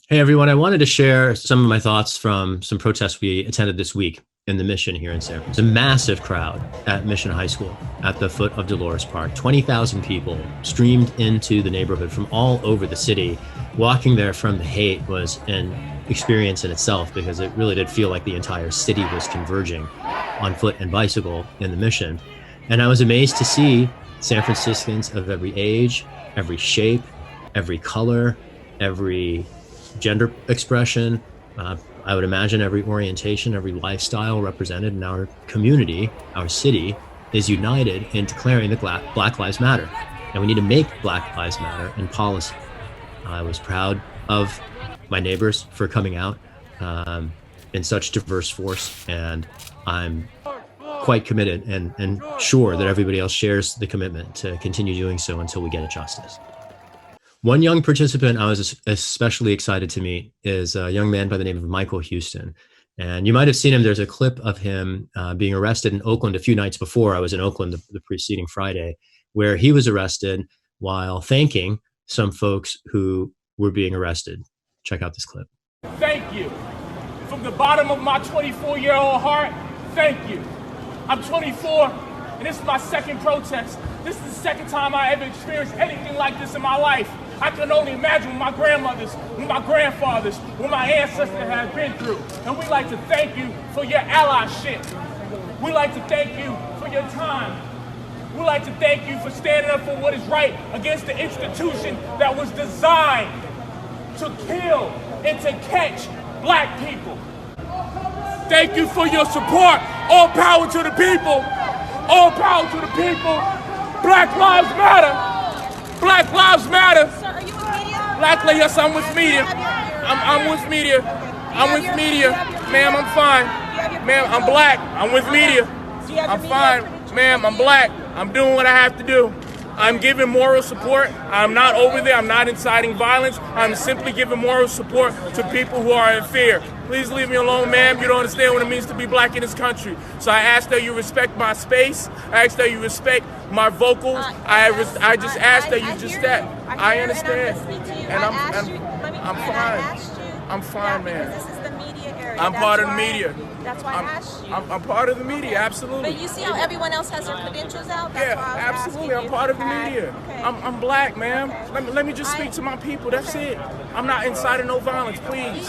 Hey everyone, I wanted to share some of my thoughts from some protests we attended this week in the Mission here in San Francisco. It's a massive crowd at Mission High School at the foot of Dolores Park. 20,000 people streamed into the neighborhood from all over the city. Walking there from the Haight was an experience in itself because it really did feel like the entire city was converging on foot and bicycle in the Mission. And I was amazed to see San Franciscans of every age, every shape, every color, every gender expression. I would imagine every orientation, every lifestyle represented in our community, our city, is united in declaring that Black Lives Matter. And we need to make Black Lives Matter in policy. I was proud of my neighbors for coming out in such diverse force, and I'm quite committed and sure that everybody else shares the commitment to continue doing so until we get a justice. One young participant I was especially excited to meet is a young man by the name of Michael Houston. And you might have seen him. There's a clip of him being arrested in Oakland a few nights before. I was in Oakland the preceding Friday, where he was arrested while thanking some folks who were being arrested. Check out this clip. Thank you. From the bottom of my 24-year-old heart, thank you. I'm 24, and this is my second protest. This is the second time I ever experienced anything like this in my life. I can only imagine what my grandmothers, what my grandfathers, what my ancestors have been through. And we'd like to thank you for your allyship. We'd like to thank you for your time. We'd like to thank you for standing up for what is right against the institution that was designed to kill and to catch Black people. Thank you for your support. All power to the people. All power to the people. Black Lives Matter. Black Lives Matter. Sir, are you with media? Black Lives, yes, I'm with media. I'm with media. I'm with media. Ma'am, I'm fine. Ma'am, I'm Black. I'm with media. I'm fine. Ma'am, I'm Black. I'm doing what I have to do. I'm giving moral support. I'm not over there. I'm not inciting violence. I'm simply giving moral support to people who are in fear. Please leave me alone, ma'am. You don't understand what it means to be Black in this country. So I ask that you respect my space. I ask that you respect my vocals. I just ask that you just that. I understand. And I'm fine. I'm fine, man. This is the media area. I'm part of the media. That's why I asked you. I'm part of the media, absolutely. But you see how everyone else has their credentials out? Yeah, absolutely. I'm part of the media. Okay. I'm Black, ma'am. Let me just speak to my people. That's it. I'm not inciting no violence, please.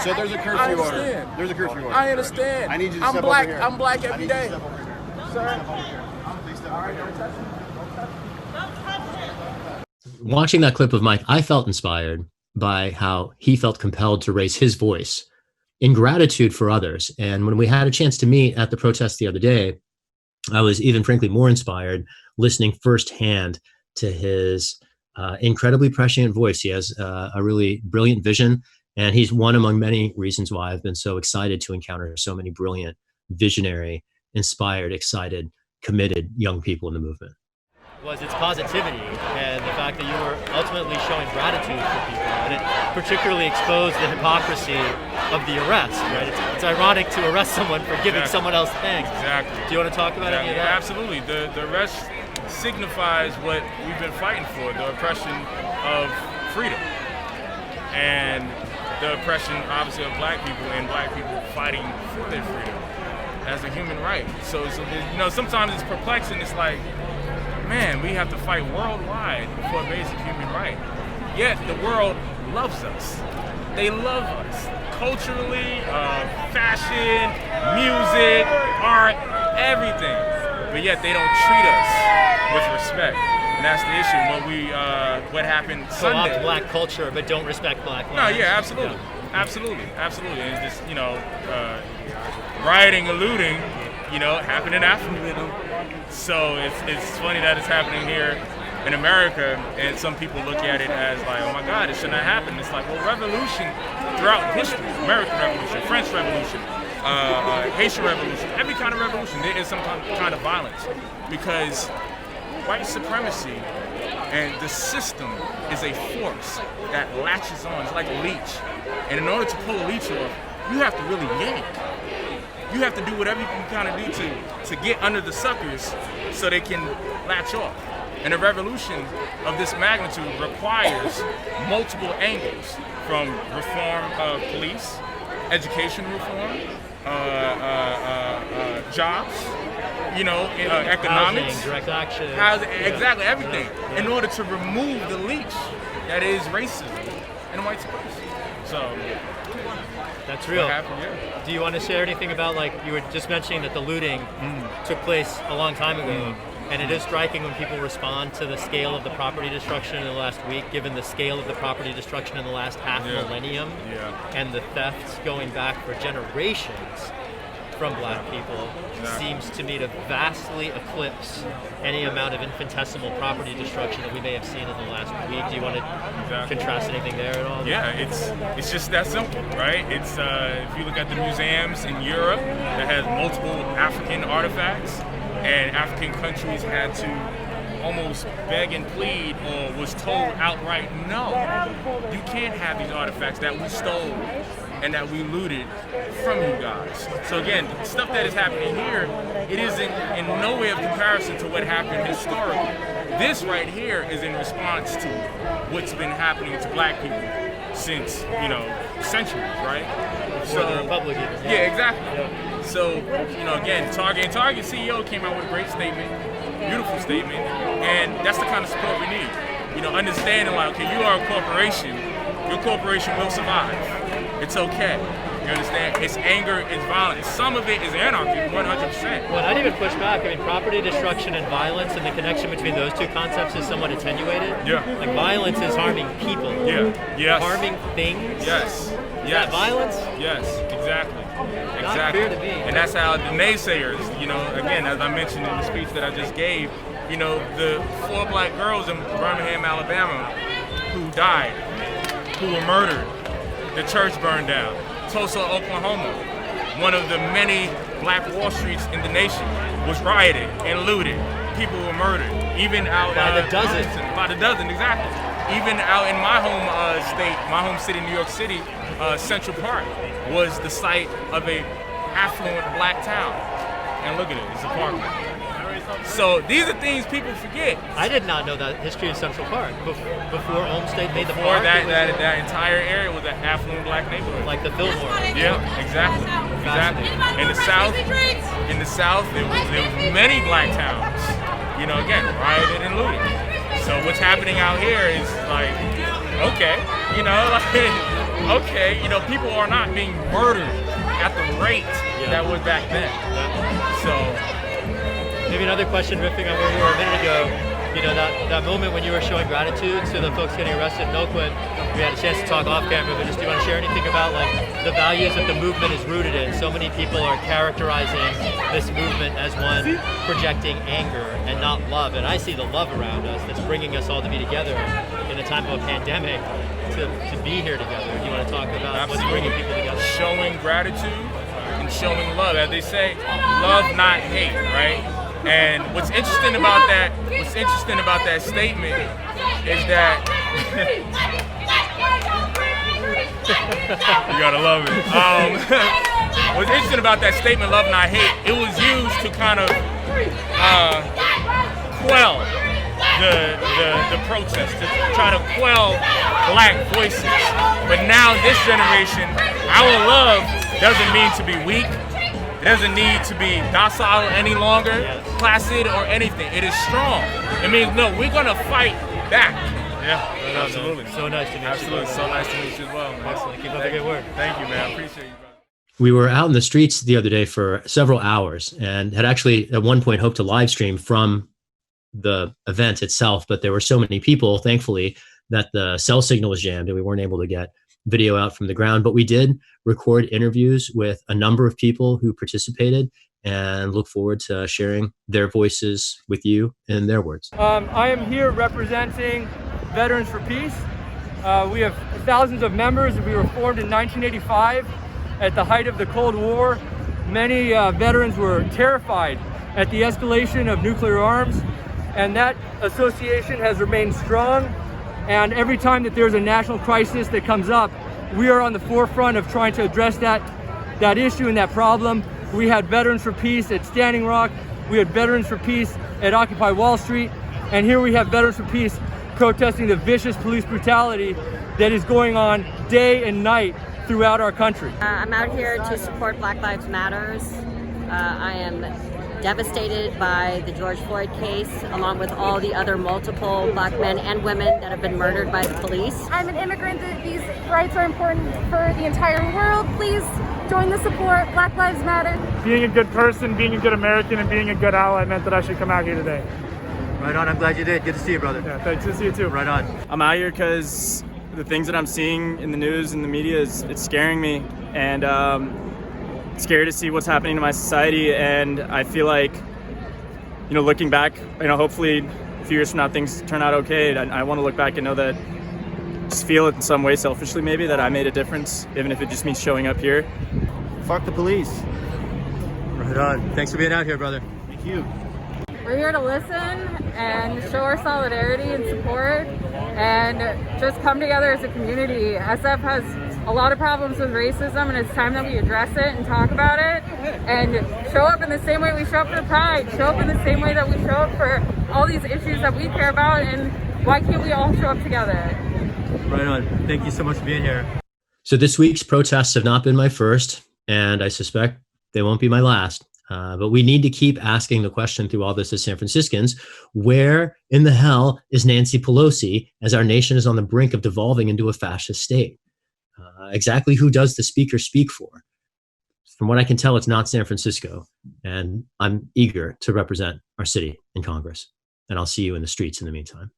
So there's a curfew order. There's a curfew order. I understand. I need you to I'm step Black. over here. I'm Black every day. Watching that clip of Mike, I felt inspired by how he felt compelled to raise his voice in gratitude for others. And when we had a chance to meet at the protest the other day, I was even frankly more inspired listening firsthand to his incredibly prescient voice. He has a really brilliant vision, and he's one among many reasons why I've been so excited to encounter so many brilliant, visionary, inspired, excited, committed young people in the movement. Was its positivity and the fact that you were ultimately showing gratitude for people, and it particularly exposed the hypocrisy of the arrest, right? It's ironic to arrest someone for giving someone else thanks. Exactly. Do you want to talk about any of that? Yeah, absolutely. The arrest signifies what we've been fighting for, the oppression of freedom. And the oppression, obviously, of Black people and Black people fighting for their freedom as a human right. So sometimes it's perplexing. It's like, man, we have to fight worldwide for a basic human right. Yet the world loves us. They love us. Culturally, fashion, music, art, everything. But yet they don't treat us with respect. And that's the issue. What happened Sunday. Co-opt Black culture, but don't respect Black lives. No, yeah, absolutely. Yeah. Absolutely. And just, rioting and looting, happened in Africa. So it's funny that it's happening here in America, and some people look at it as like, oh my God, it shouldn't have happened. It's like, well, revolution throughout history, American Revolution, French Revolution, Haitian Revolution, every kind of revolution, there is some kind of violence, because white supremacy and the system is a force that latches on. It's like a leech, and in order to pull a leech off, you have to really yank. You have to do whatever you can kind of do to get under the suckers so they can latch off. And a revolution of this magnitude requires multiple angles, from reform of police, education reform, jobs, economics, housing, direct action, exactly everything, in order to remove the leech that is racism and white supremacy. So that's real. Happened, yeah. Do you want to share anything about, like, you were just mentioning that the looting took place a long time ago, and it is striking when people respond to the scale of the property destruction in the last week, given the scale of the property destruction in the last half millennium, and the thefts going back for generations from black people, seems to me to vastly eclipse any amount of infinitesimal property destruction that we may have seen in the last week. Do you want to contrast anything there at all? Yeah, it's just that simple, right? It's if you look at the museums in Europe that has multiple African artifacts, and African countries had to almost beg and plead, or was told outright, no, you can't have these artifacts that we stole and that we looted from you guys. So again, the stuff that is happening here, it isn't in no way of comparison to what happened historically. This right here is in response to what's been happening to black people since, centuries, right? So the Republic. Yeah, exactly. So, again, Target CEO came out with a great statement, beautiful statement, and that's the kind of support we need. Understanding, like, okay, you are a corporation, your corporation will survive. It's okay. You understand? It's anger, it's violence. Some of it is anarchy, 100%. Well, I'd even push back. I mean, property destruction and violence, and the connection between those two concepts is somewhat attenuated. Yeah. Like, violence is harming people. Yeah. Yes. Harming things. Yes. Is that violence? Yes, exactly. Not fair to me. And that's how the naysayers, again, as I mentioned in the speech that I just gave, the 4 black girls in Birmingham, Alabama, who died, who were murdered, the church burned down. Tulsa, Oklahoma, one of the many black Wall Streets in the nation, was rioted and looted. People were murdered, even out by the dozen. By the dozen, exactly. Even out in my home state, my home city, New York City, Central Park was the site of a affluent black town. And look at it, it's a park. So these are things people forget. I did not know that history of Central Park before Olmsted made the Before park. that entire area was an affluent black neighborhood. Like the Fillmore. Yeah, exactly. In the South, there was many black towns. Again, rioted and looted. So what's happening out here is like, okay, okay, people are not being murdered at the rate that was back then. So. Maybe another question, riffing on where we were a minute ago, that moment when you were showing gratitude to the folks getting arrested in Oakland, we had a chance to talk off camera, but do you want to share anything about, like, the values that the movement is rooted in? So many people are characterizing this movement as one projecting anger and not love, and I see the love around us that's bringing us all to be together in a time of a pandemic to be here together. Do you want to talk about what's bringing people together? Showing gratitude and showing love. As they say, love not hate, right? And what's interesting about that statement is that you gotta love it. What's interesting about that statement, love not hate, it was used to kind of quell the protest, to try to quell black voices. But now this generation, our love doesn't mean to be weak. It doesn't need to be docile any longer, placid or anything. It is strong. It means, no, we're gonna fight back. Yeah, absolutely. So nice to meet you. Absolutely, so nice to meet you as well. Excellent. Keep up the good work. Thank you, man. I appreciate you, brother. We were out in the streets the other day for several hours and had actually at one point hoped to live stream from the event itself, but there were so many people, thankfully, that the cell signal was jammed and we weren't able to get video out from the ground. But we did record interviews with a number of people who participated and look forward to sharing their voices with you in their words. I am here representing Veterans for Peace. We have thousands of members. We were formed in 1985 at the height of the Cold War. Many veterans were terrified at the escalation of nuclear arms, and that association has remained strong. And every time that there's a national crisis that comes up, we are on the forefront of trying to address that issue and that problem. We had Veterans for Peace at Standing Rock. We had Veterans for Peace at Occupy Wall Street. And here we have Veterans for Peace protesting the vicious police brutality that is going on day and night throughout our country. I'm out here to support Black Lives Matters. I am devastated by the George Floyd case, along with all the other multiple black men and women that have been murdered by the police. I'm an immigrant. These rights are important for the entire world. Please join the support. Black Lives Matter. Being a good person, being a good American, and being a good ally meant that I should come out here today. Right on. I'm glad you did. Good to see you, brother. Yeah, thanks. Good to see you too. Right on. I'm out here because the things that I'm seeing in the news and the media it's scaring me, and scared to see what's happening to my society. And I feel like, looking back, hopefully a few years from now things turn out okay. I want to look back and know that, just feel it in some way selfishly maybe, that I made a difference, even if it just means showing up here. Fuck the police. Right on. Thanks for being out here, brother. Thank you. We're here to listen and show our solidarity and support and just come together as a community. SF has a lot of problems with racism, and it's time that we address it and talk about it and show up in the same way we show up for Pride, show up in the same way that we show up for all these issues that we care about, and why can't we all show up together? Right on. Thank you so much for being here. So this week's protests have not been my first, and I suspect they won't be my last. But we need to keep asking the question through all this as San Franciscans: where in the hell is Nancy Pelosi as our nation is on the brink of devolving into a fascist state? Exactly who does the speaker speak for? From what I can tell, it's not San Francisco. And I'm eager to represent our city in Congress. And I'll see you in the streets in the meantime.